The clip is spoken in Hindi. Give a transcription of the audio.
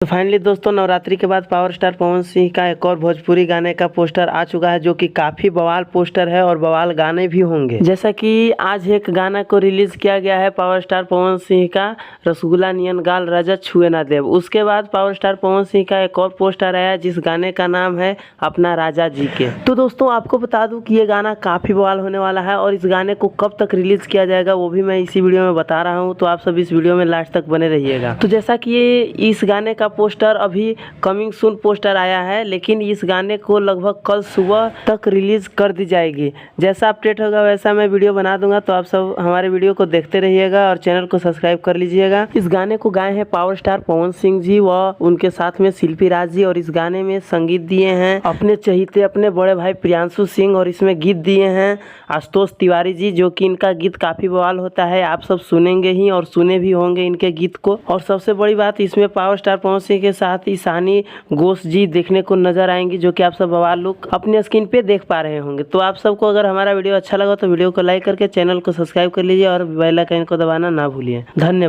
तो फाइनली दोस्तों नवरात्रि के बाद पावर स्टार पवन सिंह का एक और भोजपुरी गाने का पोस्टर आ चुका है, जो कि काफी बवाल पोस्टर है और बवाल गाने भी होंगे। जैसा कि आज एक गाना को रिलीज किया गया है पावर स्टार पवन सिंह का, रसगुल्ला नियन गाल राजा छुए ना देव। उसके बाद पावर स्टार पवन सिंह का एक और पोस्टर आया जिस गाने का नाम है अपना राजा जी के। तो दोस्तों आपको बता दूं कि ये गाना काफी बवाल होने वाला है और इस गाने को कब तक रिलीज किया जाएगा वो भी मैं इसी वीडियो में बता रहा हूँ, तो आप सब इस वीडियो में लास्ट तक बने रहिएगा। तो जैसा कि ये इस गाने का पोस्टर अभी कमिंग सून पोस्टर आया है, लेकिन इस गाने को लगभग कल सुबह तक रिलीज कर दी जाएगी। जैसा अपडेट होगा वैसा मैं वीडियो बना दूंगा, तो आप सब हमारे वीडियो को देखते रहिएगा और चैनल को सब्सक्राइब कर लीजिएगा। इस गाने को गाए हैं पावर स्टार पवन सिंह जी व उनके साथ में शिल्पी राज जी, और इस गाने में संगीत दिए हैं अपने चहीते अपने बड़े भाई प्रियांशु सिंह, और इसमें गीत दिए हैं आशुतोष तिवारी जी, जो कि इनका गीत काफी बवाल होता है। आप सब सुनेंगे ही और सुने भी होंगे इनके गीत को। और सबसे बड़ी बात, इसमें पावर स्टार पवन सिंह के साथ ही सानी घोष जी देखने को नजर आएंगी, जो कि आप सब बवाल लुक अपने स्क्रीन पे देख पा रहे होंगे। तो आप सबको अगर हमारा वीडियो अच्छा लगा तो वीडियो को लाइक करके चैनल को सब्सक्राइब कर लीजिए और बेल आइकन को दबाना ना भूलिए। धन्यवाद।